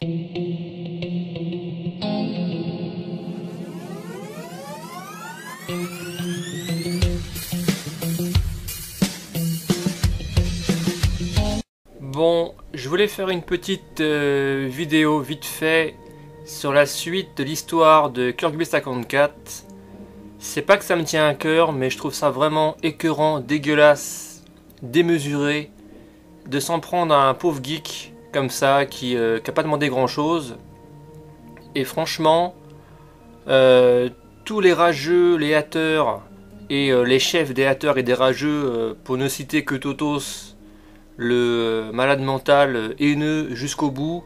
Bon, je voulais faire une petite vidéo vite fait sur la suite de l'histoire de Kirby 54. C'est pas que ça me tient à cœur, mais je trouve ça vraiment écœurant, dégueulasse, démesuré de s'en prendre à un pauvre geek comme ça qui a pas demandé grand chose. Et franchement, tous les rageux, les haters et les chefs des haters et des rageux, pour ne citer que Totos, le malade mental haineux jusqu'au bout,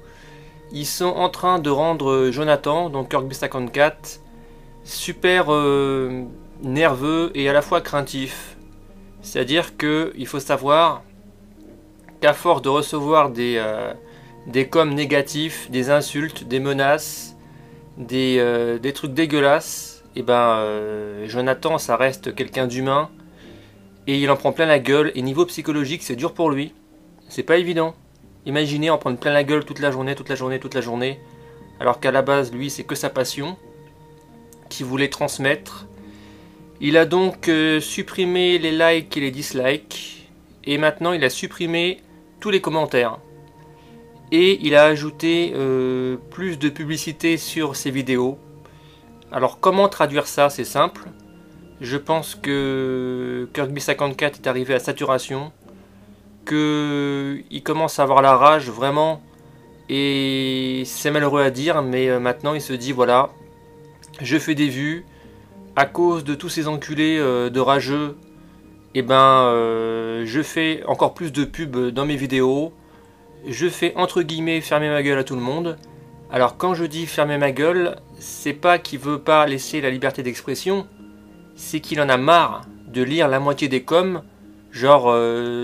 ils sont en train de rendre Jonathan, donc Kirby 54, super nerveux et à la fois craintif. C'est-à-dire qu'il faut savoir qu'à force de recevoir des coms négatifs, des insultes, des menaces, des trucs dégueulasses, et Jonathan, ça reste quelqu'un d'humain et il en prend plein la gueule. Et niveau psychologique, c'est dur pour lui. C'est pas évident. Imaginez en prendre plein la gueule toute la journée, alors qu'à la base, lui, c'est que sa passion qu'il voulait transmettre. Il a donc supprimé les likes et les dislikes, et maintenant il a supprimé tous les commentaires. Et il a ajouté plus de publicité sur ses vidéos. Alors comment traduire ça? C'est simple. Je pense que Kirby 54 est arrivé à saturation, qu'il commence à avoir la rage vraiment, et c'est malheureux à dire, mais maintenant il se dit voilà, je fais des vues, à cause de tous ces enculés de rageux, je fais encore plus de pubs dans mes vidéos, je fais entre guillemets fermer ma gueule à tout le monde. Alors quand je dis fermer ma gueule, c'est pas qu'il veut pas laisser la liberté d'expression, c'est qu'il en a marre de lire la moitié des coms, genre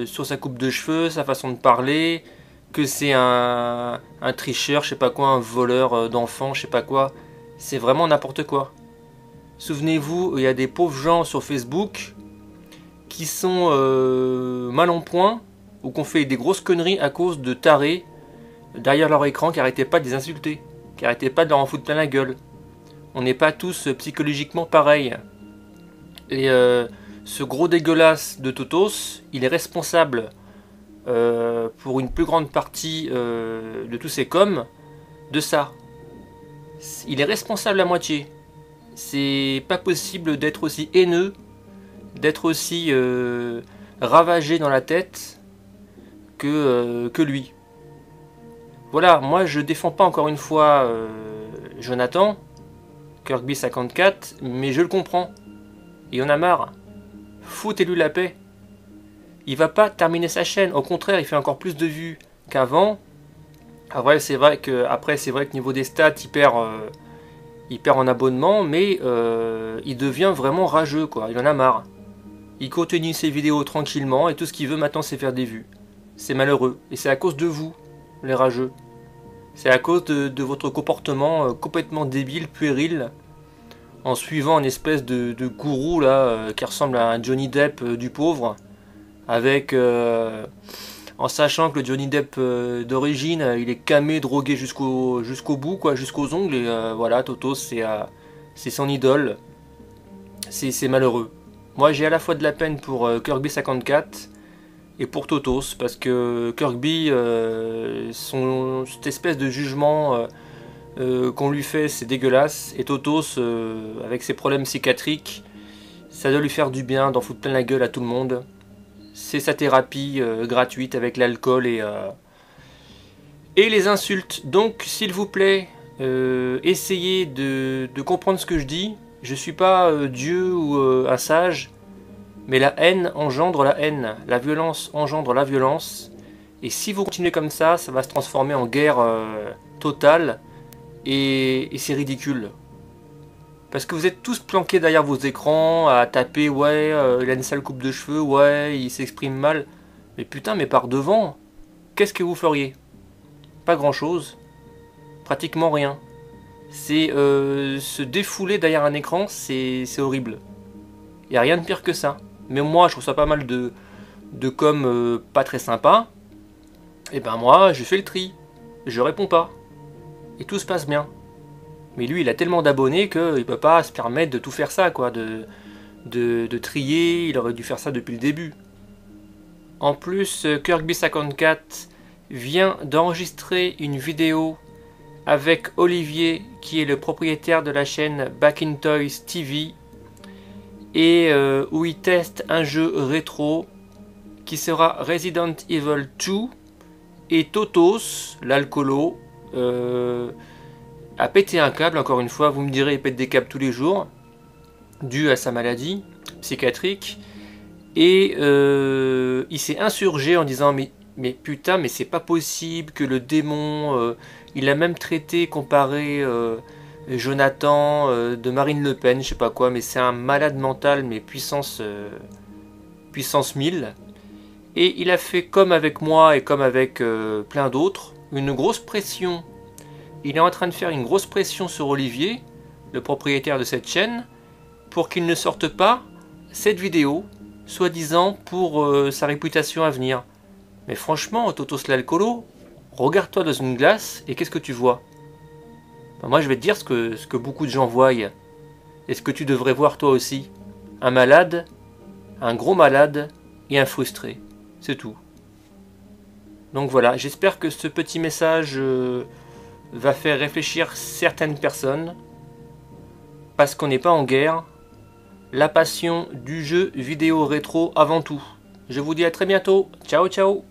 sur sa coupe de cheveux, sa façon de parler, que c'est un tricheur, je sais pas quoi, un voleur d'enfants, je sais pas quoi. C'est vraiment n'importe quoi. Souvenez-vous, il y a des pauvres gens sur Facebook qui sont mal en point, ou qu'on fait des grosses conneries à cause de tarés derrière leur écran qui arrêtaient pas de les insulter, qui arrêtaient pas de leur en foutre plein la gueule. On n'est pas tous psychologiquement pareils. Et ce gros dégueulasse de Totos, il est responsable pour une plus grande partie de tous ces coms de ça. Il est responsable à moitié. C'est pas possible d'être aussi haineux, d'être aussi ravagé dans la tête que lui. Voilà, moi je défends pas encore une fois Jonathan, Kirby 54, mais je le comprends. Il en a marre. Foutez-lui la paix. Il va pas terminer sa chaîne, au contraire, il fait encore plus de vues qu'avant. Après, c'est vrai que niveau des stats, il perd en abonnement, mais il devient vraiment rageux, quoi. Il en a marre. Il continue ses vidéos tranquillement, et tout ce qu'il veut maintenant, c'est faire des vues. C'est malheureux. Et c'est à cause de vous, les rageux. C'est à cause de votre comportement complètement débile, puéril, en suivant une espèce de gourou là qui ressemble à un Johnny Depp du pauvre, avec en sachant que le Johnny Depp d'origine il est camé, drogué jusqu'au bout, quoi, jusqu'aux ongles, et voilà, Totos c'est son idole. C'est malheureux. Moi j'ai à la fois de la peine pour Kirby 54 et pour Totos, parce que Kirby, cette espèce de jugement qu'on lui fait, c'est dégueulasse, et Totos, avec ses problèmes psychiatriques, ça doit lui faire du bien d'en foutre plein la gueule à tout le monde. C'est sa thérapie gratuite avec l'alcool et les insultes. Donc s'il vous plaît, essayez de comprendre ce que je dis. Je suis pas Dieu ou un sage, mais la haine engendre la haine, la violence engendre la violence, et si vous continuez comme ça va se transformer en guerre totale. Et c'est ridicule. Parce que vous êtes tous planqués derrière vos écrans à taper, ouais, il a une sale coupe de cheveux, ouais, il s'exprime mal. Mais putain, mais par devant, qu'est-ce que vous feriez? Pas grand chose. Pratiquement rien. C'est se défouler derrière un écran, c'est horrible. Il n'y a rien de pire que ça. Mais moi, je trouve ça pas mal de com pas très sympa. Et ben moi, je fais le tri. Je réponds pas. et tout se passe bien. Mais lui, il a tellement d'abonnés qu'il peut pas se permettre de tout faire ça, quoi, de trier, il aurait dû faire ça depuis le début. En plus, Kirkby54 vient d'enregistrer une vidéo avec Olivier, qui est le propriétaire de la chaîne Back in Toys TV, et où il teste un jeu rétro qui sera Resident Evil 2, et Totos, l'alcoolo, a pété un câble, encore une fois, vous me direz, il pète des câbles tous les jours, dû à sa maladie psychiatrique, et il s'est insurgé en disant mais putain, mais c'est pas possible que le démon, il a même comparé Jonathan de Marine Le Pen, je sais pas quoi, mais c'est un malade mental, mais puissance 1000. Et il a fait comme avec moi et comme avec plein d'autres, une grosse pression. Il est en train de faire une grosse pression sur Olivier, le propriétaire de cette chaîne, pour qu'il ne sorte pas cette vidéo, soi-disant pour sa réputation à venir. Mais franchement, Totos l'alcoolo, regarde-toi dans une glace et qu'est-ce que tu vois? Ben moi je vais te dire ce que beaucoup de gens voient, et ce que tu devrais voir toi aussi. Un malade, un gros malade et un frustré. C'est tout. Donc voilà, j'espère que ce petit message va faire réfléchir certaines personnes, parce qu'on n'est pas en guerre. La passion du jeu vidéo rétro avant tout. Je vous dis à très bientôt. Ciao ciao.